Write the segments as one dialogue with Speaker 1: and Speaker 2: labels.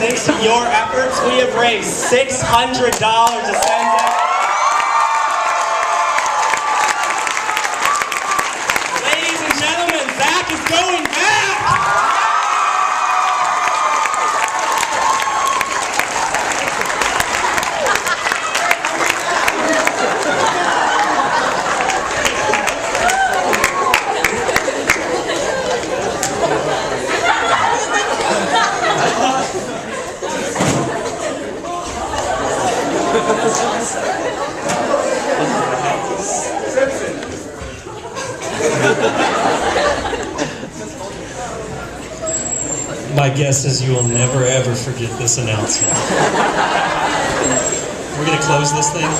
Speaker 1: thanks to your efforts, we have raised $600 to send them. Ladies and gentlemen, Zach is going back!
Speaker 2: My guess is you will never ever forget this announcement. We're going to close this thing.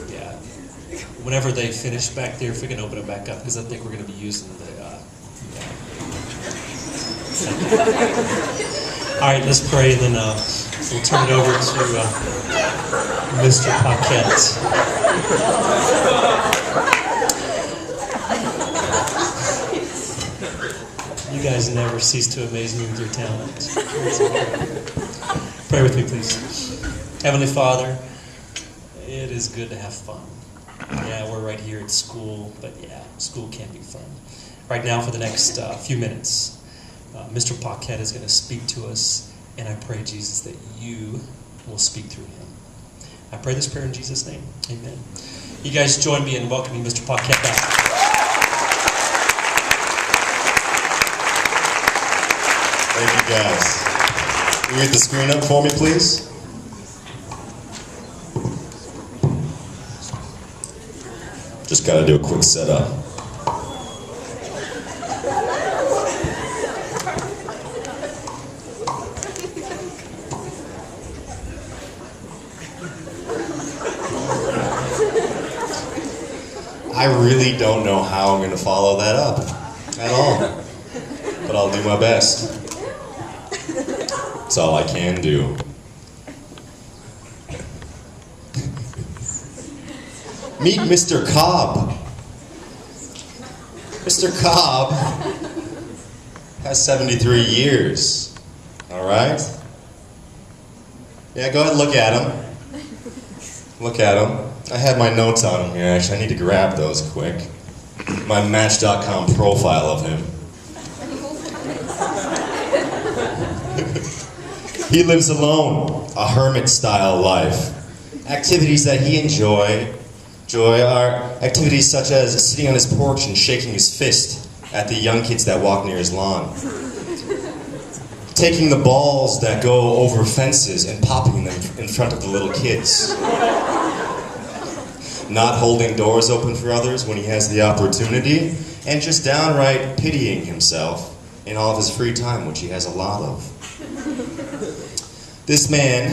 Speaker 2: Yeah. Whenever they finish back there, if we can open it back up, because I think we're going to be using the... All right, let's pray, and then we'll turn it over to Mr. Paquette. You guys never cease to amaze me with your talent. Pray with me, please. Heavenly Father, it is good to have fun. Yeah, we're right here at school, but yeah, school can be fun. Right now, for the next few minutes, Mr. Paquette is going to speak to us, and I pray, Jesus, that you will speak through him. I pray this prayer in Jesus' name. Amen. You guys join me in welcoming Mr. Paquette back.
Speaker 3: Thank you, guys. Can you get the screen up for me, please? Just got to do a quick setup. I really don't know how I'm going to follow that up at all, but I'll do my best. That's all I can do. Meet Mr. Cobb. Mr. Cobb has 73 years, all right? Yeah, go ahead and look at him. Look at him. I had my notes on him here, actually. I need to grab those quick. My Match.com profile of him. He lives alone, a hermit-style life. Activities that he enjoy are activities such as sitting on his porch and shaking his fist at the young kids that walk near his lawn. Taking the balls that go over fences and popping them in front of the little kids. Not holding doors open for others when he has the opportunity, and just downright pitying himself in all of his free time, which he has a lot of. This man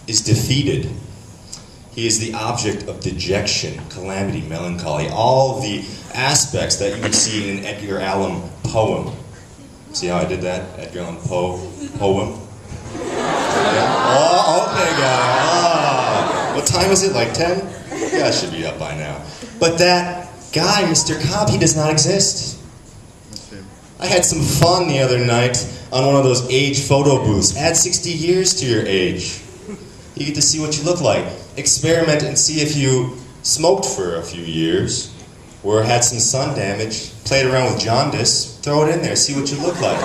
Speaker 3: is defeated. He is the object of dejection, calamity, melancholy, all the aspects that you would see in an Edgar Allan poem. See how I did that? Edgar Allan Poe poem? Oh, okay, guys. Oh. What time is it? Like 10? Yeah, I should be up by now. But that guy, Mr. Cobb, he does not exist. I had some fun the other night on one of those age photo booths. Add 60 years to your age. You get to see what you look like. Experiment and see if you smoked for a few years, or had some sun damage, played around with jaundice, throw it in there, see what you look like.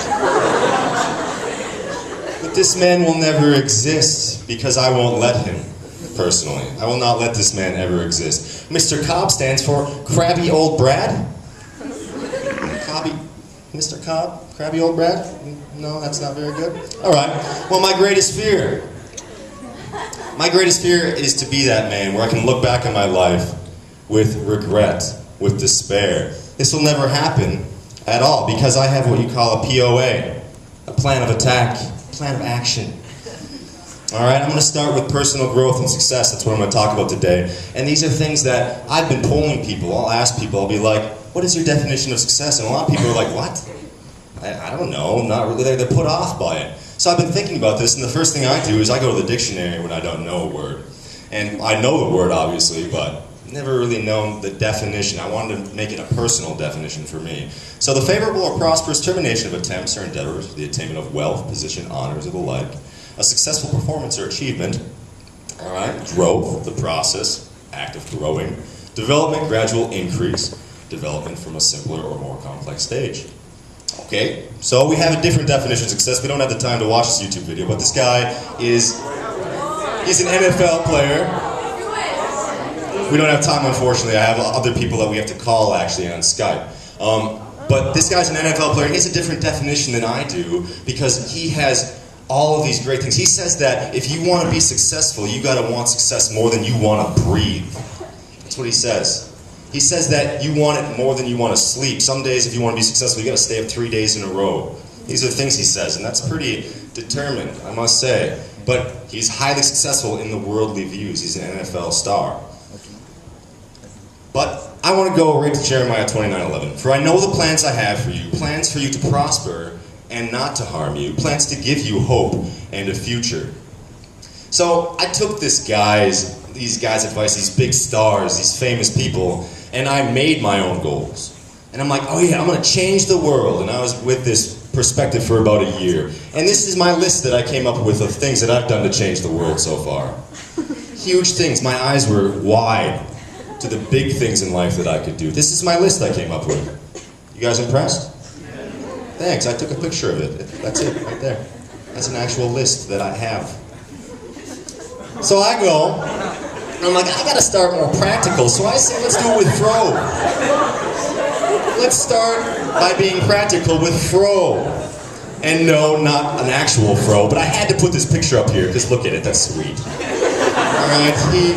Speaker 3: But this man will never exist, because I won't let him, personally. I will not let this man ever exist. Mr. Cobb stands for Crabby Old Brad. Mr. Cobb? Crabby Old Brad? No, that's not very good. All right. Well, my greatest fear is to be that man where I can look back on my life with regret, with despair. This will never happen at all because I have what you call a POA, a plan of attack, plan of action. All right, I'm going to start with personal growth and success. That's what I'm going to talk about today. And these are things that I've been polling people. I'll ask people, I'll be like, what is your definition of success? And a lot of people are like, what? I don't know, not really. They're put off by it. So I've been thinking about this, and the first thing I do is I go to the dictionary when I don't know a word. And I know the word, obviously, but never really known the definition. I wanted to make it a personal definition for me. So the favorable or prosperous termination of attempts or endeavors for the attainment of wealth, position, honors, or the like, a successful performance or achievement, all right, growth, the process, act of growing, development, gradual increase, development from a simpler or more complex stage. Okay, so we have a different definition of success. We don't have the time to watch this YouTube video, but this guy he's an NFL player. We don't have time, unfortunately. I have other people that we have to call actually on Skype. But this guy's an NFL player. He has a different definition than I do because he has all of these great things. He says that if you want to be successful, you got to want success more than you want to breathe. That's what he says. He says that you want it more than you want to sleep. Some days, if you want to be successful, you got to stay up 3 days in a row. These are things he says, and that's pretty determined, I must say. But he's highly successful in the worldly views. He's an NFL star. But I want to go right to Jeremiah 29:11. For I know the plans I have for you, plans for you to prosper and not to harm you, plans to give you hope and a future. So I took these guys' advice, these big stars, these famous people, and I made my own goals. And I'm like, oh yeah, I'm going to change the world. And I was with this perspective for about a year. And this is my list that I came up with of things that I've done to change the world so far. Huge things. My eyes were wide to the big things in life that I could do. This is my list I came up with. You guys impressed? Thanks, I took a picture of it. That's it, right there. That's an actual list that I have. So I go, I'm like, I gotta start more practical. So I say, let's do it with Fro. Let's start by being practical with Fro. And no, not an actual Fro, but I had to put this picture up here, because look at it, that's sweet. Alright, he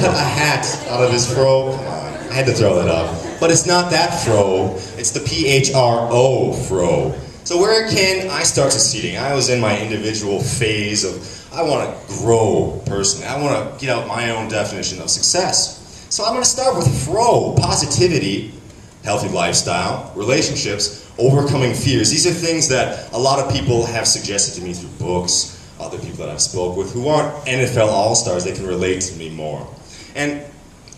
Speaker 3: cut a hat out of his Fro. Come on, I had to throw that up. But it's not that Fro, it's the P-H-R-O Fro. So where can I start succeeding? I was in my individual phase of, I want to grow personally. I want to get out my own definition of success. So I'm going to start with Fro, positivity, healthy lifestyle, relationships, overcoming fears. These are things that a lot of people have suggested to me through books, other people that I've spoke with who aren't NFL all-stars. They can relate to me more. And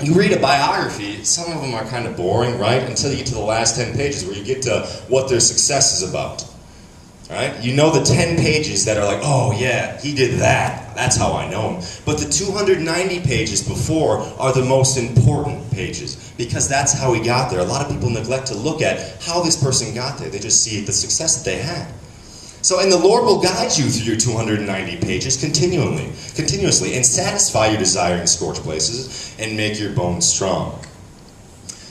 Speaker 3: you read a biography, some of them are kind of boring, right? Until you get to the last 10 pages where you get to what their success is about. Right? You know the 10 pages that are like, oh yeah, he did that. That's how I know him. But the 290 pages before are the most important pages because that's how he got there. A lot of people neglect to look at how this person got there. They just see the success that they had. So, and the Lord will guide you through your 290 pages continuously, and satisfy your desiring scorched places and make your bones strong.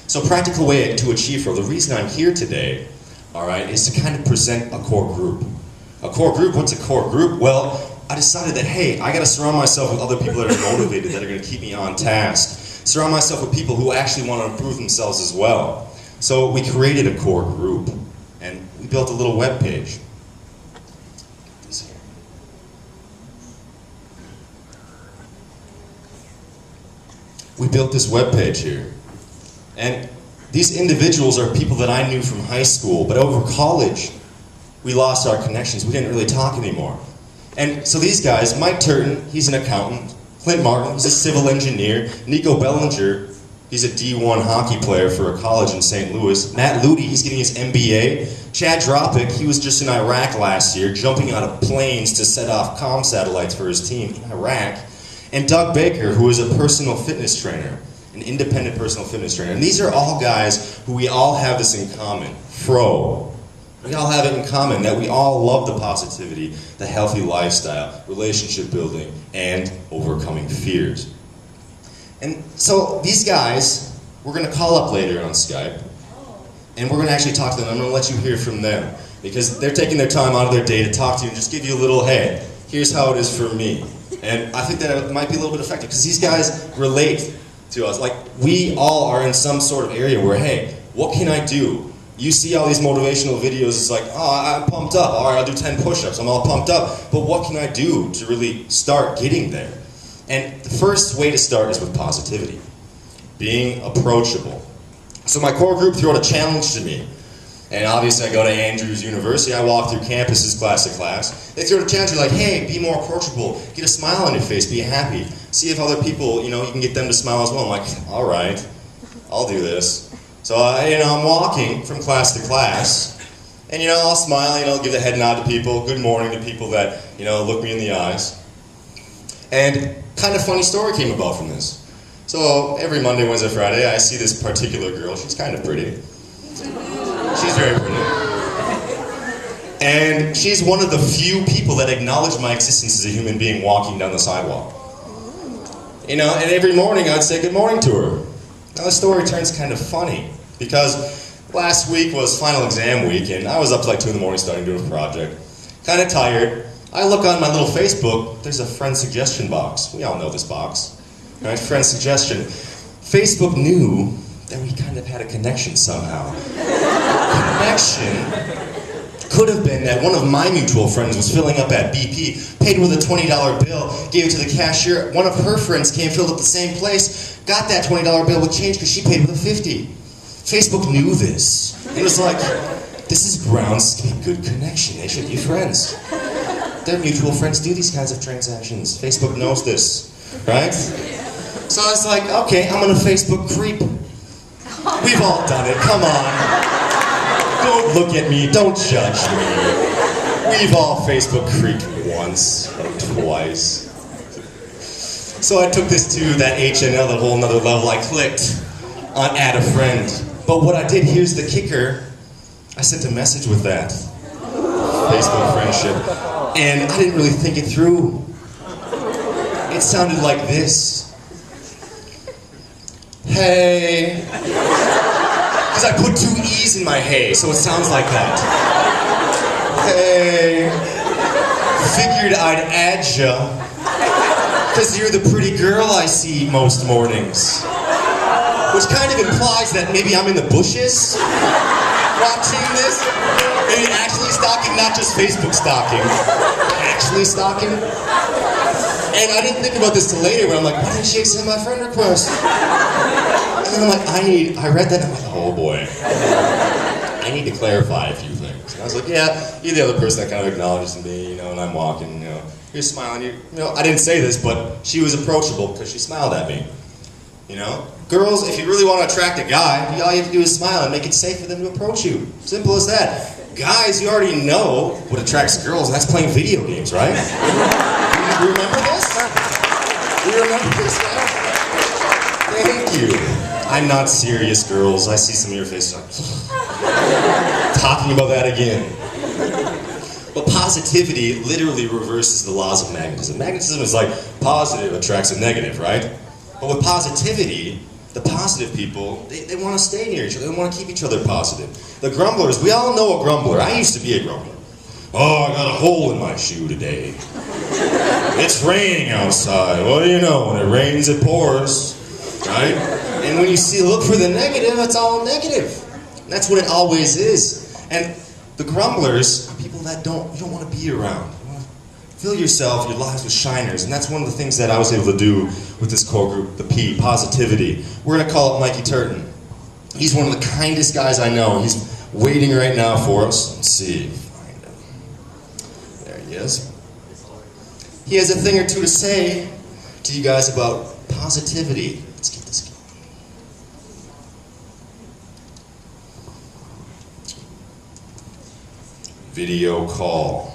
Speaker 3: So, practical way to achieve Fro. The reason I'm here today, all right, is to kind of present a core group. A core group, what's a core group? Well, I decided that, hey, I got to surround myself with other people that are motivated, that are going to keep me on task. Surround myself with people who actually want to improve themselves as well. So we created a core group, and we built a little web page. We built this web page here. And these individuals are people that I knew from high school, but over college, we lost our connections. We didn't really talk anymore. And so these guys, Mike Turton, he's an accountant. Clint Martin, he's a civil engineer. Nico Bellinger, he's a D1 hockey player for a college in St. Louis. Matt Ludy, he's getting his MBA. Chad Dropic, he was just in Iraq last year, jumping out of planes to set off comm satellites for his team in Iraq. And Doug Baker, who is a personal fitness trainer, an independent personal fitness trainer. And these are all guys who we all have this in common. Fro. We all have it in common that we all love the positivity, the healthy lifestyle, relationship building, and overcoming fears. And so these guys, we're going to call up later on Skype, and we're going to actually talk to them. I'm going to let you hear from them, because they're taking their time out of their day to talk to you and just give you a little, hey, here's how it is for me. And I think that it might be a little bit effective, because these guys relate to us. Like, we all are in some sort of area where, hey, what can I do? You see all these motivational videos, it's like, oh, I'm pumped up. All right, I'll do 10 push-ups. I'm all pumped up. But what can I do to really start getting there? And the first way to start is with positivity. Being approachable. So my core group threw out a challenge to me. And obviously I go to Andrews University, I walk through campuses, class to class. They throw the challenge, like, hey, be more approachable, get a smile on your face, be happy. See if other people, you can get them to smile as well. I'm like, all right, I'll do this. So, I'm walking from class to class, and, I'll smile, give a head nod to people, good morning to people that, look me in the eyes. And kind of funny story came about from this. So, every Monday, Wednesday, Friday, I see this particular girl, she's kind of pretty. She's very pretty. And she's one of the few people that acknowledge my existence as a human being walking down the sidewalk. And every morning I'd say good morning to her. Now the story turns kind of funny, because last week was final exam week, and I was up to like 2 in the morning starting doing a project. Kind of tired. I look on my little Facebook, there's a friend suggestion box. We all know this box. Right? Friend suggestion. Facebook knew that we kind of had a connection somehow. Connection could have been that one of my mutual friends was filling up at BP, paid with a $20 bill, gave it to the cashier. One of her friends came, filled up the same place, got that $20 bill with change because she paid with a $50. Facebook knew this. It was like, this is grounds to be good connection. They should be friends. Their mutual friends do these kinds of transactions. Facebook knows this, right? So I was like, okay, I'm gonna Facebook creep. We've all done it, come on. Don't look at me, don't judge me. We've all Facebook creeped once or twice. So I took this to that HNL, that whole nother level. I clicked on add a friend. But what I did, here's the kicker, I sent a message with that. Facebook friendship. And I didn't really think it through. It sounded like this. Hey. Because I put 2 E's in my hey, so it sounds like that. Hey. Figured I'd add ya. Because you're the pretty girl I see most mornings. Which kind of implies that maybe I'm in the bushes watching this. Maybe actually stalking, not just Facebook stalking. Actually stalking. And I didn't think about this till later when I'm like, why didn't she accept my friend request? And then I'm like, I read that and I'm like, oh boy. I need to clarify a few things. And I was like, yeah, you're the other person that kind of acknowledges me, and I'm walking, you're smiling, I didn't say this, but she was approachable because she smiled at me. Girls, if you really want to attract a guy, all you have to do is smile and make it safe for them to approach you. Simple as that. Guys, you already know what attracts girls, and that's playing video games, right? You remember this? You remember this, right? Thank you. I'm not serious, girls. I see some of your faces like, talking about that again. But positivity literally reverses the laws of magnetism. Magnetism is like positive attracts a negative, right? But with positivity, the positive people, they want to stay near each other. They want to keep each other positive. The grumblers, we all know a grumbler. I used to be a grumbler. Oh, I got a hole in my shoe today. It's raining outside. What do you know? When it rains, it pours. Right? And when you look for the negative, it's all negative. And that's what it always is. And the grumblers are people that you don't want to be around. You want to fill your lives with shiners. And that's one of the things that I was able to do with this core group, the P, positivity. We're going to call it Mikey Turton. He's one of the kindest guys I know. He's waiting right now for us. Let's see. Find him. There he is. He has a thing or two to say to you guys about positivity. Let's get this going. Video call.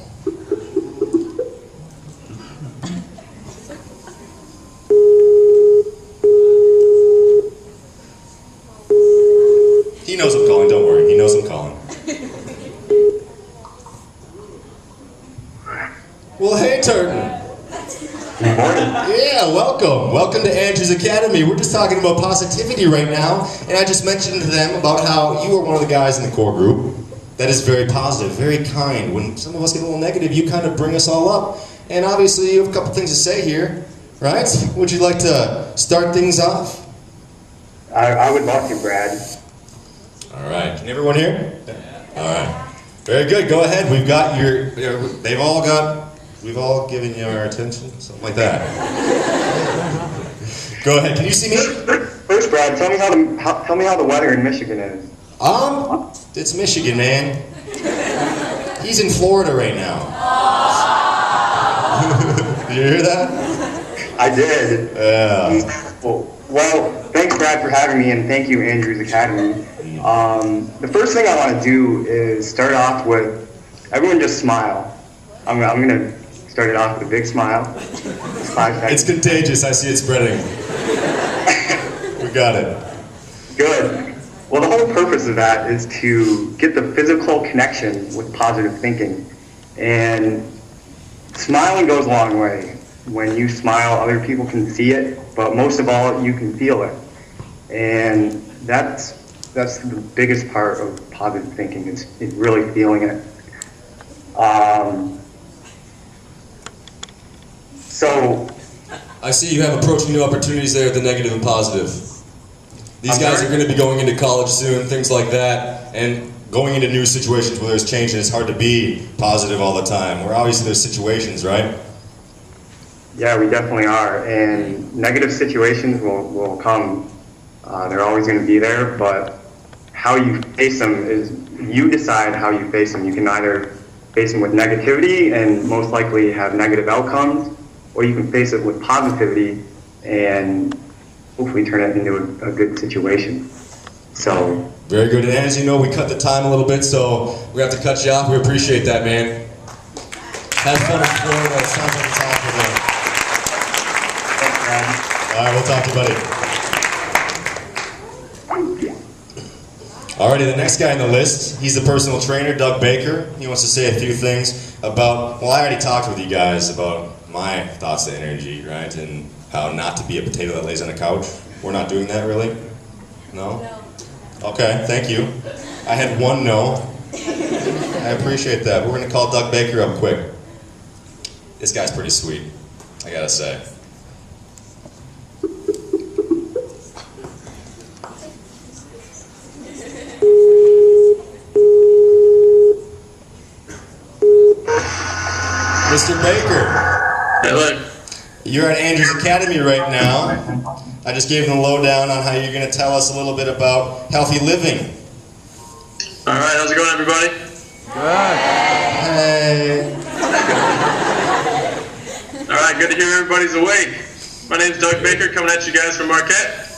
Speaker 3: He knows I'm calling, don't worry. He knows I'm calling. Well, hey, Turton.
Speaker 4: Good morning.
Speaker 3: Yeah, welcome. Welcome to Andrews Academy. We're just talking about positivity right now, and I just mentioned to them about how you are one of the guys in the core group that is very positive, very kind. When some of us get a little negative, you kind of bring us all up. And obviously, you have a couple things to say here, right? Would you like to start things off?
Speaker 4: I would love to, Brad.
Speaker 3: All right. Can everyone hear? All right. Very good. Go ahead. We've got we've all given you our attention, something like that. Go ahead. Can you see me?
Speaker 4: First, Brad, tell me how the weather in Michigan is.
Speaker 3: It's Michigan, man. He's in Florida right now. Did you hear that?
Speaker 4: I did.
Speaker 3: Yeah.
Speaker 4: Well, thanks, Brad, for having me, and thank you, Andrews Academy. The first thing I want to do is start off with everyone just smile. I'm going to start it off with a big smile. Just 5 seconds.
Speaker 3: It's contagious. I see it spreading. We got it.
Speaker 4: Good. Well, the whole purpose of that is to get the physical connection with positive thinking. And smiling goes a long way. When you smile, other people can see it, but most of all, you can feel it. And that's the biggest part of positive thinking, is really feeling it. So
Speaker 3: I see you have approaching new opportunities there, the negative and positive. These guys are going to be going into college soon, things like that, and going into new situations where there's change and it's hard to be positive all the time. Where obviously there's situations, right?
Speaker 4: yeah, we definitely are. And negative situations will come. They're always going to be there, but how you face them is, you decide how you face them. You can either face them with negativity and most likely have negative outcomes, or you can face it with positivity and hopefully turn it into a good situation. So
Speaker 3: very good. And as you know, we cut the time a little bit, so we have to cut you off. We appreciate that, man. Have fun in Florida. It sounds like it's awful there.
Speaker 4: thanks, man.
Speaker 3: All right, we'll talk to you, buddy. Alrighty, the next guy on the list, he's the personal trainer, Doug Baker. He wants to say a few things about, well, I already talked with you guys about my thoughts of energy, right? And how not to be a potato that lays on a couch. We're not doing that, really? No? Okay, thank you. I had one no. I appreciate that. We're going to call Doug Baker up quick. This guy's pretty sweet, I gotta say. Mr. Baker.
Speaker 5: Hello.
Speaker 3: You're at Andrews Academy right now. I just gave them the lowdown on how you're going to tell us a little bit about healthy living.
Speaker 5: All right, how's it going, everybody?
Speaker 3: Hey.
Speaker 5: All right, good to hear everybody's awake. My name's Doug Baker, coming at you guys from Marquette,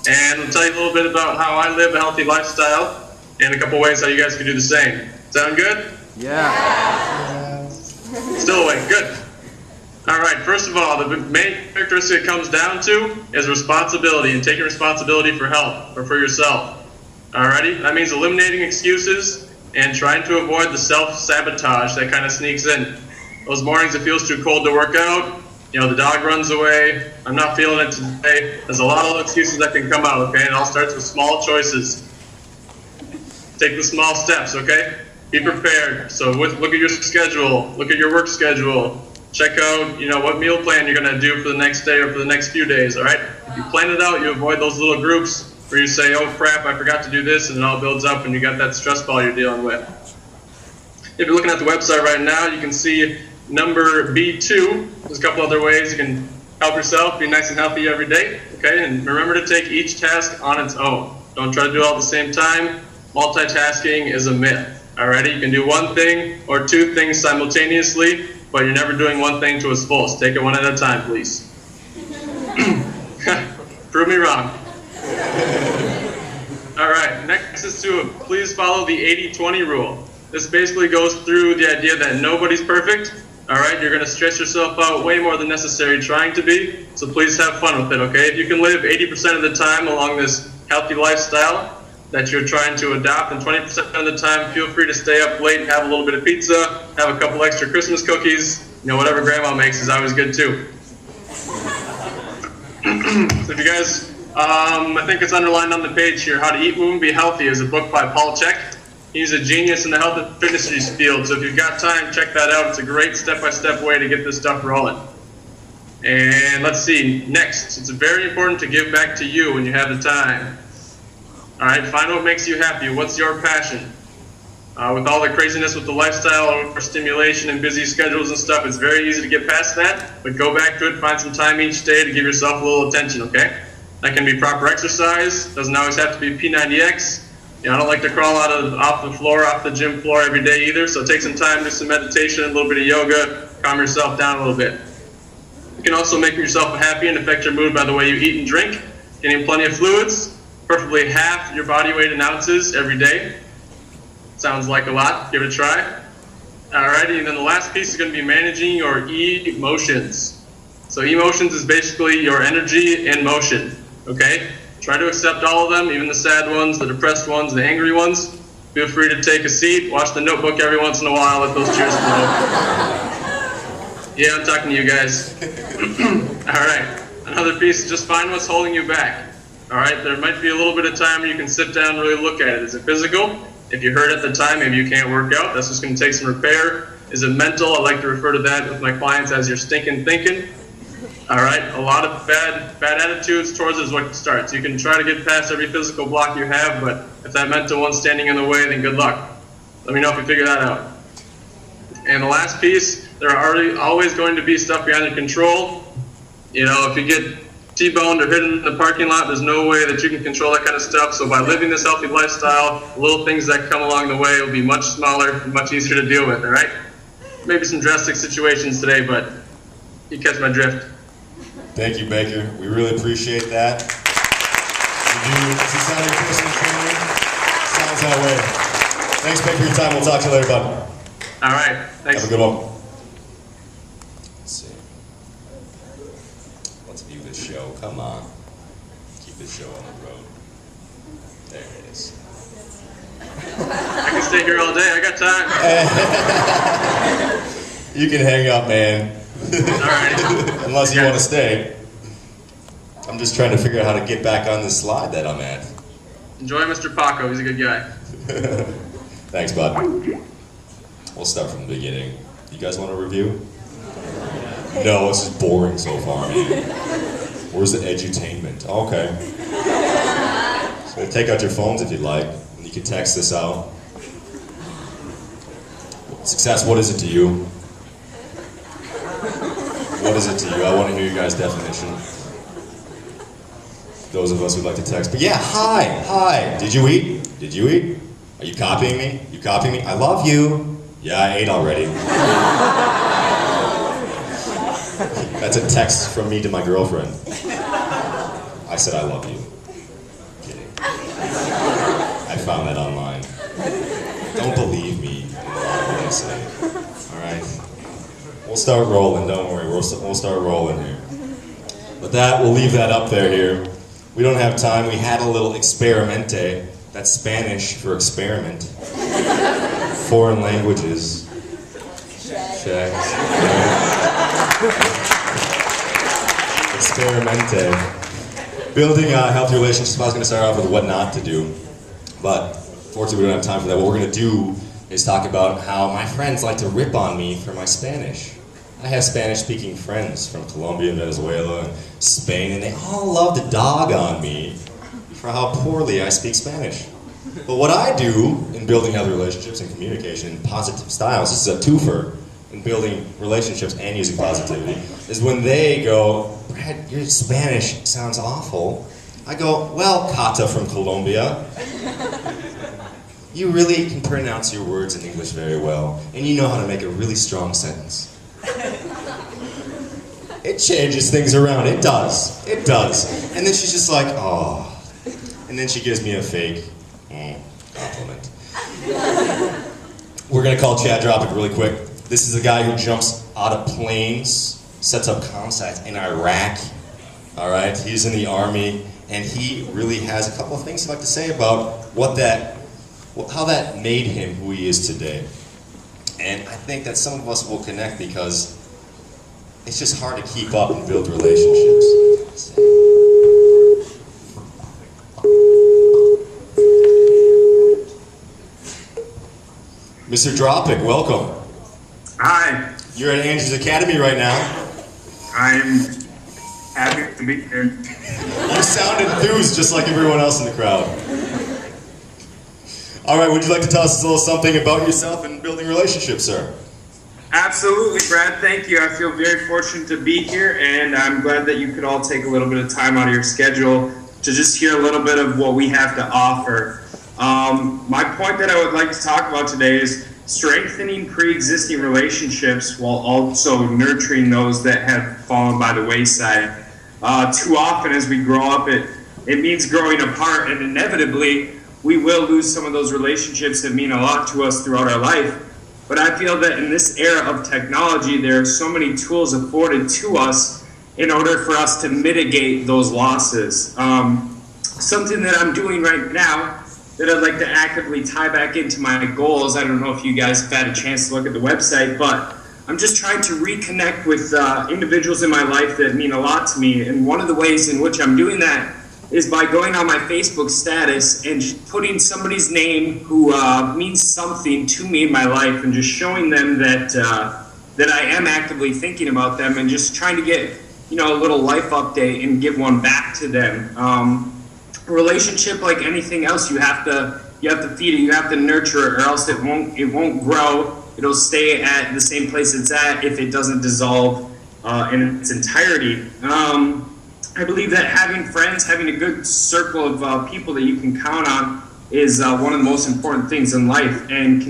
Speaker 5: and I'll tell you a little bit about how I live a healthy lifestyle and a couple ways how you guys can do the same. Sound good?
Speaker 6: Yeah.
Speaker 5: Still awake, good. All right, first of all, the main characteristic it comes down to is responsibility and taking responsibility for health or for yourself. Alrighty, that means eliminating excuses and trying to avoid the self-sabotage that kind of sneaks in. Those mornings it feels too cold to work out, you know, the dog runs away, I'm not feeling it today. There's a lot of excuses that can come out, okay? And it all starts with small choices. Take the small steps, okay? Be prepared. So look at your schedule, look at your work schedule. Check out, you know, what meal plan you're going to do for the next day or for the next few days, all right? If you plan it out, you avoid those little groups where you say, oh crap, I forgot to do this, and it all builds up and you got that stress ball you're dealing with. If you're looking at the website right now, you can see number B2. There's a couple other ways you can help yourself be nice and healthy every day, okay? And remember to take each task on its own. Don't try to do it all at the same time. Multitasking is a myth, alrighty? You can do one thing or two things simultaneously, but you're never doing one thing to its fullest. Take it one at a time, please. Prove me wrong. All right, next is to please follow the 80-20 rule. This basically goes through the idea that nobody's perfect. All right, you're going to stress yourself out way more than necessary trying to be, so please have fun with it, okay? If you can live 80% of the time along this healthy lifestyle that you're trying to adopt, and 20% of the time, feel free to stay up late and have a little bit of pizza, have a couple extra Christmas cookies, you know, whatever grandma makes is always good too. So if you guys, I think it's underlined on the page here, How to Eat, Move, and Be Healthy is a book by Paul Chek. He's a genius in the health and fitness field, so if you've got time, check that out. It's a great step-by-step way to get this stuff rolling. And let's see, next, it's very important to give back to you when you have the time. All right, find what makes you happy. What's your passion? With all the craziness with the lifestyle, overstimulation, and busy schedules and stuff, it's very easy to get past that, but go back to it, find some time each day to give yourself a little attention, okay? That can be proper exercise, doesn't always have to be P90X. You know, I don't like to crawl off the gym floor every day either, so take some time, do some meditation, a little bit of yoga, calm yourself down a little bit. You can also make yourself happy and affect your mood by the way you eat and drink, getting plenty of fluids, preferably half your body weight in ounces every day. Sounds like a lot, give it a try. Alrighty, and then the last piece is going to be managing your emotions. So emotions is basically your energy in motion, okay? Try to accept all of them, even the sad ones, the depressed ones, the angry ones. Feel free to take a seat, watch the notebook every once in a while, let those tears flow. Yeah, I'm talking to you guys. Alright, another piece is just find what's holding you back. Alright, there might be a little bit of time where you can sit down and really look at it. Is it physical? If you hurt at the time, maybe you can't work out. That's just going to take some repair. Is it mental? I like to refer to that with my clients as your stinking thinking. All right, a lot of bad attitudes towards it is what starts. You can try to get past every physical block you have, but if that mental one's standing in the way, then good luck. Let me know if you figure that out. And the last piece, there are always going to be stuff beyond your control. You know, if you get T-boned or hit in the parking lot, there's no way that you can control that kind of stuff. So by living this healthy lifestyle, little things that come along the way will be much smaller, much easier to deal with, all right? Maybe some drastic situations today, but you catch my drift.
Speaker 3: Thank you, Baker. We really appreciate that. Does it sound like personal training? Sounds that way. Thanks, Baker, for your time. We'll talk to you later, bud.
Speaker 5: All right. Thanks.
Speaker 3: Have a good one. Let's see. Let's view this show. Come on. Keep this show on the road. There it is.
Speaker 5: I can stay here all day. I got time.
Speaker 3: You can hang up, man.
Speaker 5: Alright.
Speaker 3: Unless you want to stay. I'm just trying to figure out how to get back on this slide that I'm at.
Speaker 5: Enjoy Mr. Paco. He's a good guy.
Speaker 3: Thanks, bud. We'll start from the beginning. You guys want a review? No, this is boring so far, man. Where's the edutainment? Okay. So take out your phones if you'd like. And you can text this out. Success, what is it to you? What is it to you? I want to hear your guys' definition. Those of us who'd like to text. But yeah, hi. Did you eat? Did you eat? Are you copying me? You copying me? I love you. Yeah, I ate already. That's a text from me to my girlfriend. I said I love you. Kidding. I found that online. Don't believe me in what I say. Alright? We'll start rolling, don't worry. We'll start rolling here. But that, we'll leave that up there here. We don't have time. We had a little experimente. That's Spanish for experiment. Foreign languages. Check. Experimente. Building healthy relationships. I was going to start off with what not to do. But fortunately, we don't have time for that. What we're going to do is talk about how my friends like to rip on me for my Spanish. I have Spanish-speaking friends from Colombia and Venezuela and Spain, and they all love to dog on me for how poorly I speak Spanish. But what I do in building healthy relationships and communication in positive styles, this is a twofer in building relationships and using positivity, is when they go, Brad, your Spanish sounds awful. I go, well, Kata from Colombia, you really can pronounce your words in English very well, and you know how to make a really strong sentence. It changes things around. It does. It does. And then she's just like, oh. And then she gives me a fake compliment. We're going to call Chad Dropic really quick. This is a guy who jumps out of planes, sets up comm sites in Iraq. All right? He's in the Army, and he really has a couple of things he'd like to say about how that made him who he is today. And I think that some of us will connect because it's just hard to keep up and build relationships. Mr. Dropic, welcome.
Speaker 6: Hi.
Speaker 3: You're at Andrews Academy right now.
Speaker 6: I'm happy to be here.
Speaker 3: You sound enthused just like everyone else in the crowd. All right, would you like to tell us a little something about yourself and building relationships, sir?
Speaker 6: Absolutely, Brad. Thank you. I feel very fortunate to be here, and I'm glad that you could all take a little bit of time out of your schedule to just hear a little bit of what we have to offer. My point that I would like to talk about today is strengthening pre-existing relationships while also nurturing those that have fallen by the wayside. Too often as we grow up, it means growing apart, and inevitably we will lose some of those relationships that mean a lot to us throughout our life. But I feel that in this era of technology, there are so many tools afforded to us in order for us to mitigate those losses. Something that I'm doing right now that I'd like to actively tie back into my goals. I don't know if you guys have had a chance to look at the website, but I'm just trying to reconnect with individuals in my life that mean a lot to me. And one of the ways in which I'm doing that is by going on my Facebook status and putting somebody's name who means something to me in my life, and just showing them that that I am actively thinking about them, and just trying to get, you know, a little life update and give one back to them. A relationship, like anything else, you have to feed it, you have to nurture it, or else it won't grow. It'll stay at the same place it's at if it doesn't dissolve in its entirety. I believe that having friends, having a good circle of people that you can count on, is one of the most important things in life. And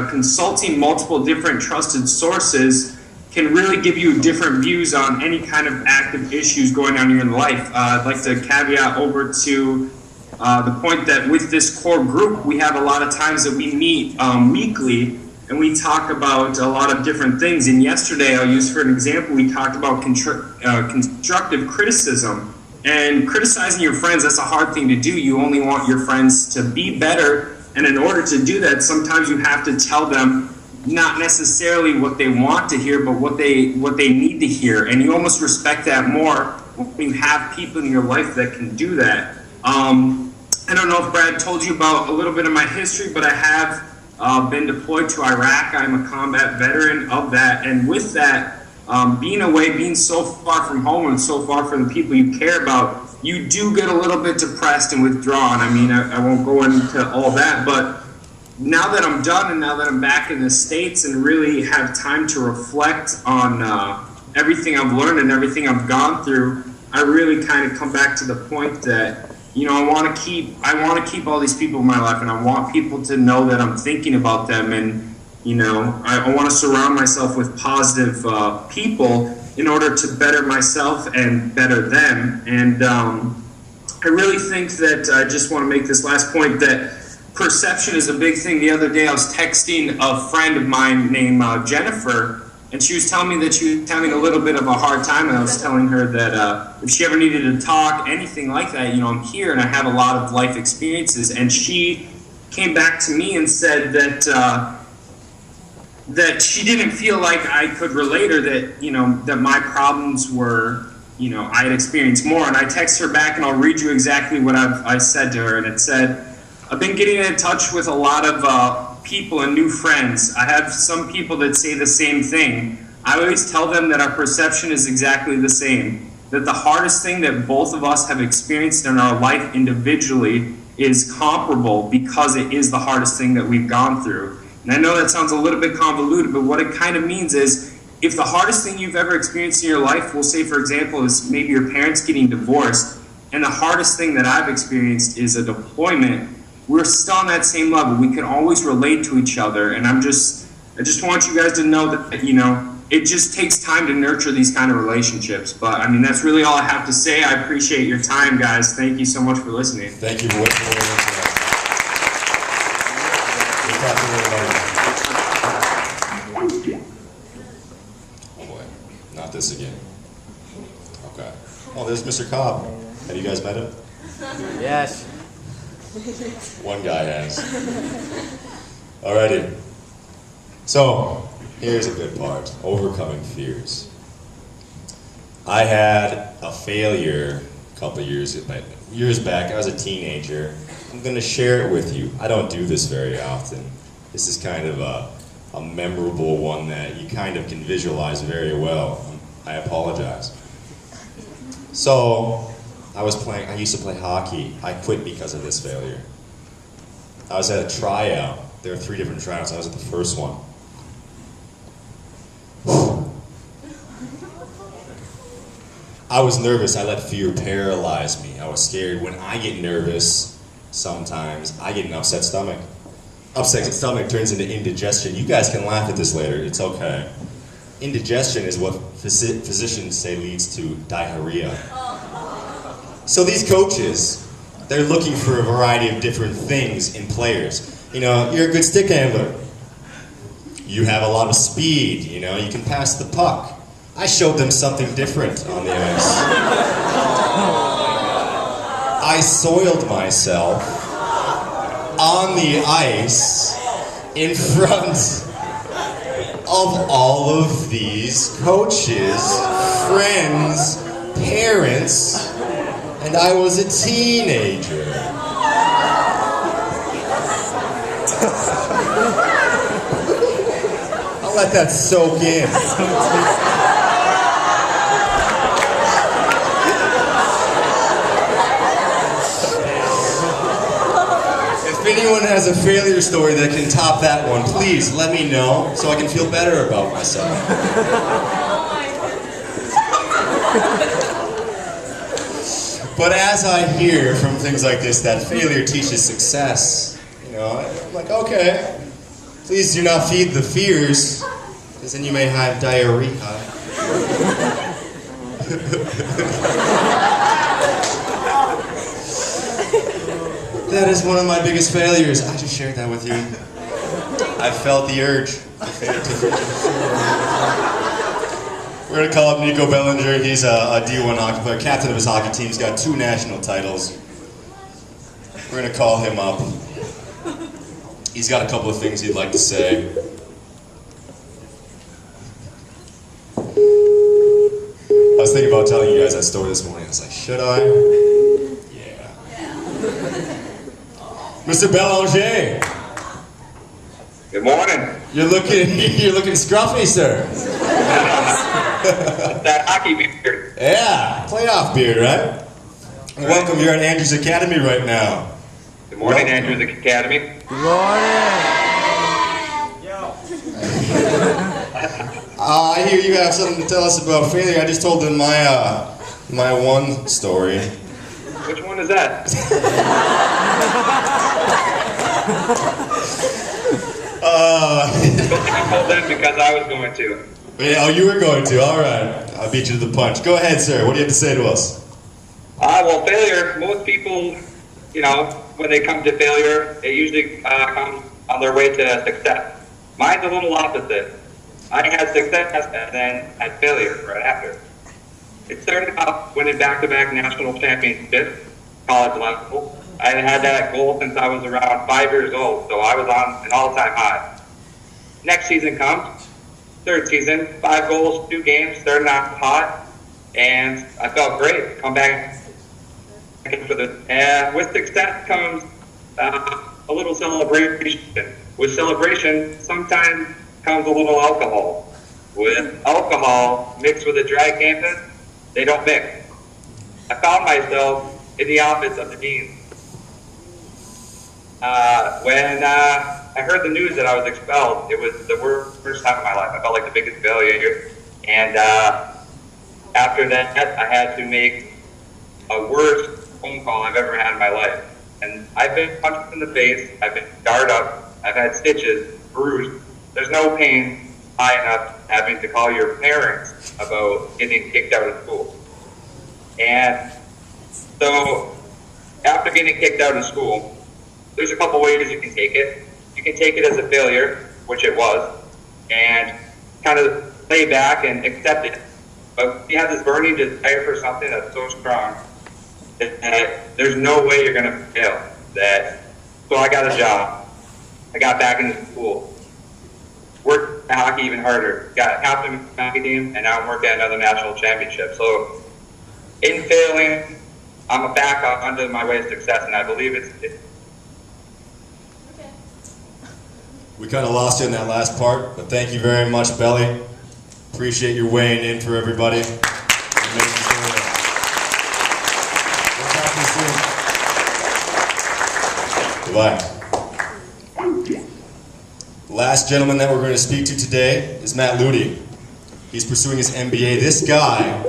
Speaker 6: consulting multiple different trusted sources can really give you different views on any kind of active issues going on in your life. I'd like to caveat over to the point that with this core group, we have a lot of times that we meet weekly, and we talk about a lot of different things. And yesterday, I'll use for an example, we talked about constructive criticism. And criticizing your friends, that's a hard thing to do. You only want your friends to be better, and in order to do that, sometimes you have to tell them not necessarily what they want to hear, but what they need to hear. And you almost respect that more when you have people in your life that can do that. I don't know if Brad told you about a little bit of my history, but I have been deployed to Iraq. I'm a combat veteran of that, and with that, being away, being so far from home and so far from the people you care about, you do get a little bit depressed and withdrawn. I mean, I won't go into all that, but now that I'm done, and now that I'm back in the States and really have time to reflect on everything I've learned and everything I've gone through, I really kind of come back to the point that, you know, I want to keep all these people in my life, and I want people to know that I'm thinking about them, and, you know, I want to surround myself with positive people in order to better myself and better them. And I really think that I just want to make this last point, that perception is a big thing. The other day I was texting a friend of mine named Jennifer, and she was telling me that she was having a little bit of a hard time, and I was telling her that if she ever needed to talk, anything like that, you know, I'm here and I have a lot of life experiences. And she came back to me and said that that she didn't feel like I could relate, or that, you know, that my problems were, you know, I had experienced more. And I texted her back, and I'll read you exactly what I said to her. And it said, I've been getting in touch with a lot of people and new friends. I have some people that say the same thing. I always tell them that our perception is exactly the same, that the hardest thing that both of us have experienced in our life individually is comparable, because it is the hardest thing that we've gone through. And I know that sounds a little bit convoluted, but what it kind of means is, if the hardest thing you've ever experienced in your life, we'll say, for example, is maybe your parents getting divorced, and the hardest thing that I've experienced is a deployment, we're still on that same level. We can always relate to each other. And I just want you guys to know that, you know, it just takes time to nurture these kind of relationships. But I mean, that's really all I have to say. I appreciate your time, guys. Thank you so much for listening.
Speaker 3: Thank you for listening. Oh boy, not this again. Okay. Oh, there's Mr. Cobb. Have you guys met him?
Speaker 1: Yes.
Speaker 3: One guy has. Alrighty. So, here's a good part. Overcoming fears. I had a failure a couple years back. I was a teenager. I'm going to share it with you. I don't do this very often. This is kind of a memorable one that you kind of can visualize very well. I apologize. So, I used to play hockey. I quit because of this failure. I was at a tryout. There were 3 different tryouts. I was at the first one. I was nervous. I let fear paralyze me. I was scared. When I get nervous, sometimes I get an upset stomach. Upset stomach turns into indigestion. You guys can laugh at this later, it's okay. Indigestion is what physicians say leads to diarrhea. So these coaches, they're looking for a variety of different things in players. You know, you're a good stick handler. You have a lot of speed, you know, you can pass the puck. I showed them something different on the ice. I soiled myself on the ice in front of all of these coaches, friends, parents, and I was a teenager. I'll let that soak in. If anyone has a failure story that can top that one, please let me know so I can feel better about myself. But as I hear from things like this that failure teaches success, you know, I'm like, okay, please do not feed the fears, because then you may have diarrhea. That is one of my biggest failures. I just shared that with you. I felt the urge. We're going to call up Nico Bellinger. He's a D1 hockey player, captain of his hockey team. He's got 2 national titles. We're going to call him up. He's got a couple of things he'd like to say. I was thinking about telling you guys that story this morning. I was like, should I? Yeah. Mr. Bellinger.
Speaker 7: Good morning.
Speaker 3: You're looking scruffy, sir.
Speaker 7: That hockey beard.
Speaker 3: Yeah, playoff beard, right? Right. Welcome. You're at Andrews Academy right now.
Speaker 7: Good morning, Andrews Academy.
Speaker 8: Good morning.
Speaker 3: I hear you have something to tell us about failure. I just told them my one story.
Speaker 7: Which one is that? I told them because I was going to.
Speaker 3: Yeah, oh, you were going to. All right. I beat you to the punch. Go ahead, sir. What do you have to say to us?
Speaker 7: Well, failure. Most people, you know, when they come to failure, it usually comes on their way to success. Mine's a little opposite. I had success and then had failure right after. It started out winning back-to-back national championships, college level. I had that goal since I was around 5 years old, so I was on an all-time high. Next season comes, third season, 5 goals, 2 games, starting off hot, and I felt great. Come back for the and with success comes a little celebration. With celebration, sometimes comes a little alcohol. With alcohol mixed with a dry campus, they don't mix. I found myself in the office of the dean. When I heard the news that I was expelled, it was the worst time of my life. I felt like the biggest failure. And after that, I had to make a worst phone call I've ever had in my life. And I've been punched in the face, I've been scarred up, I've had stitches, bruised. There's no pain high enough having to call your parents about getting kicked out of school. And so after getting kicked out of school, there's a couple ways you can take it. You can take it as a failure, which it was, and kind of lay back and accept it. But you have this burning desire for something that's so strong that there's no way you're going to fail. So I got a job. I got back into school. Worked at hockey even harder. Got captain of the hockey team, and now I'm working at another national championship. So in failing, I'm back onto my way to success, and I believe it's
Speaker 3: We kind of lost you in that last part, but thank you very much, Belly. Appreciate your weighing in for everybody. We'll talk to you soon. Goodbye. The last gentleman that we're going to speak to today is Matt Ludi. He's pursuing his MBA. This guy,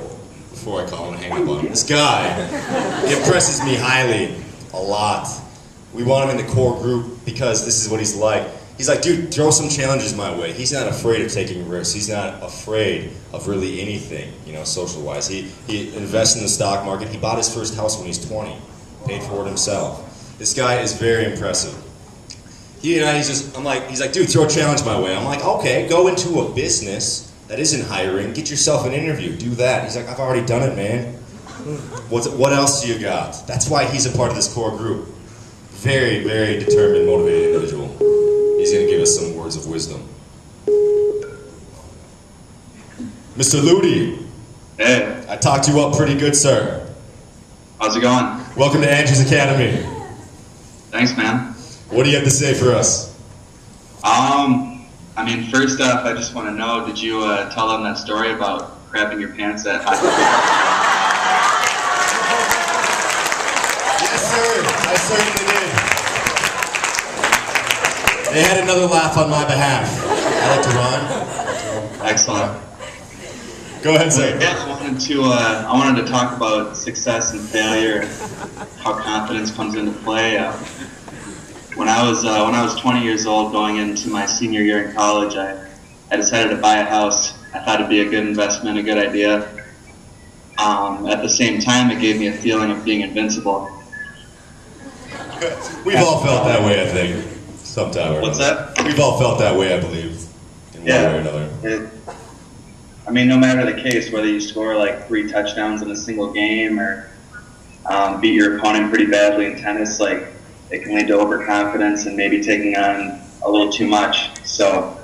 Speaker 3: before I call him and hang up on him, this guy impresses me highly, a lot. We want him in the core group because this is what he's like. He's like, dude, throw some challenges my way. He's not afraid of taking risks. He's not afraid of really anything, you know, social-wise. He invests in the stock market. He bought his first house when he's 20, paid for it himself. This guy is very impressive. He's like, dude, throw a challenge my way. I'm like, okay, go into a business that isn't hiring. Get yourself an interview. Do that. He's like, I've already done it, man. What else do you got? That's why he's a part of this core group. Very, very determined, motivated individual. He's going to give us some words of wisdom. Mr. Ludi.
Speaker 8: Hey.
Speaker 3: I talked you up pretty good, sir.
Speaker 8: How's it going?
Speaker 3: Welcome to Andrew's Academy.
Speaker 8: Thanks, man.
Speaker 3: What do you have to say for us?
Speaker 8: I mean, first off, I just want to know, did you tell them that story about crapping your pants at hockey?
Speaker 3: Yes, sir. I certainly did. They had another laugh on my behalf. I like to rhyme.
Speaker 8: Excellent.
Speaker 3: Go ahead, sir.
Speaker 8: Yeah, I wanted to talk about success and failure, how confidence comes into play. When I was 20 years old, going into my senior year in college, I decided to buy a house. I thought it'd be a good investment, a good idea. At the same time, it gave me a feeling of being invincible.
Speaker 3: We've all felt that way, I think, sometime or
Speaker 8: What's
Speaker 3: another.
Speaker 8: that?
Speaker 3: We've all felt that way, I believe, in one way or another.
Speaker 8: I mean, no matter the case, whether you score like 3 touchdowns in a single game or beat your opponent pretty badly in tennis, like, it can lead to overconfidence and maybe taking on a little too much. So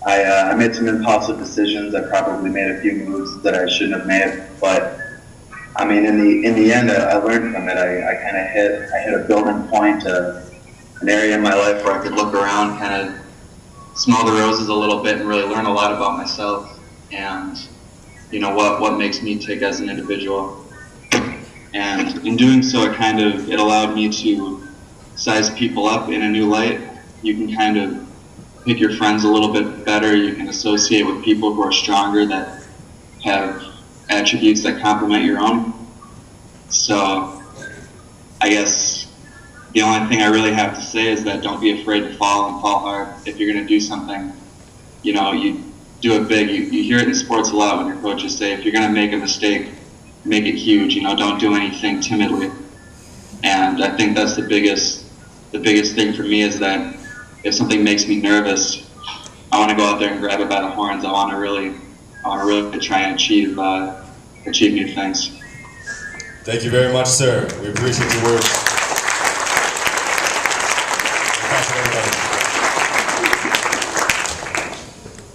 Speaker 8: I made some impulsive decisions. I probably made a few moves that I shouldn't have made, but I mean, in the end, I learned from it. I kind of hit a building point, an area in my life where I could look around, kind of smell the roses a little bit, and really learn a lot about myself and, you know, what makes me tick as an individual. And in doing so, it allowed me to size people up in a new light. You can kind of pick your friends a little bit better. You can associate with people who are stronger, that have attributes that complement your own. So I guess the only thing I really have to say is that don't be afraid to fall and fall hard. If you're going to do something, you know, you do it big. You hear it in sports a lot when your coaches say, if you're going to make a mistake, make it huge. You know, don't do anything timidly. And I think that's the biggest thing for me, is that if something makes me nervous, I want to go out there and grab it by the horns. I want to really try and achieve new things.
Speaker 3: Thank you very much, sir. We appreciate your work.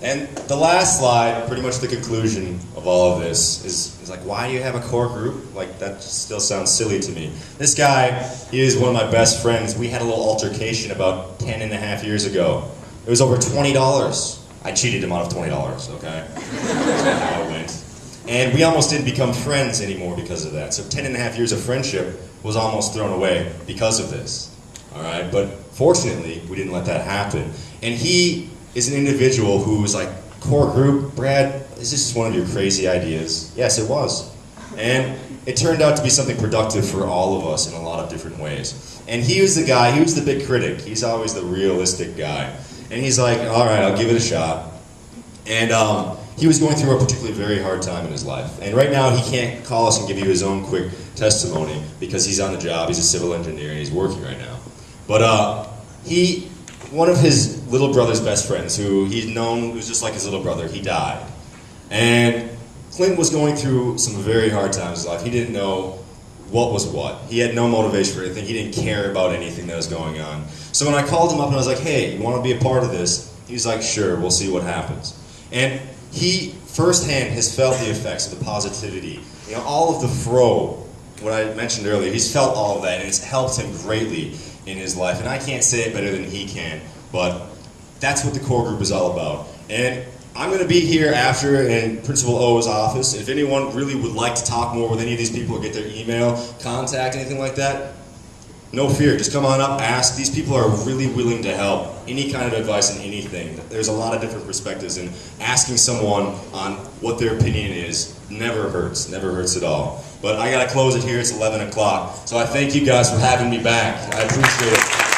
Speaker 3: And the last slide, pretty much the conclusion of all of this, is like, why do you have a core group? Like, that still sounds silly to me. This guy, he is one of my best friends. We had a little altercation about 10.5 years ago. It was over $20. I cheated him out of $20, okay? That's how it went. And we almost didn't become friends anymore because of that. So 10.5 years of friendship was almost thrown away because of this. All right, but fortunately, we didn't let that happen. And he is an individual who was like, core group, Brad, is this just one of your crazy ideas? Yes, it was. And it turned out to be something productive for all of us in a lot of different ways. And he was the guy, he was the big critic. He's always the realistic guy. And he's like, all right, I'll give it a shot. And he was going through a particularly very hard time in his life. And right now, he can't call us and give you his own quick testimony because he's on the job, he's a civil engineer, and he's working right now. But one of his little brother's best friends, who he'd known was just like his little brother, he died. And Clint was going through some very hard times in his life. He didn't know what was what. He had no motivation for anything. He didn't care about anything that was going on. So when I called him up and I was like, hey, you want to be a part of this? He was like, sure, we'll see what happens. And he firsthand has felt the effects of the positivity. You know, all of the what I mentioned earlier, he's felt all of that, and it's helped him greatly in his life. And I can't say it better than he can, but that's what the core group is all about. And I'm going to be here after in Principal O's office. If anyone really would like to talk more with any of these people or get their email, contact, anything like that, no fear. Just come on up, ask. These people are really willing to help. Any kind of advice on anything. There's a lot of different perspectives, and asking someone on what their opinion is never hurts at all. But I gotta close it here, it's 11 o'clock. So I thank you guys for having me back. I appreciate it.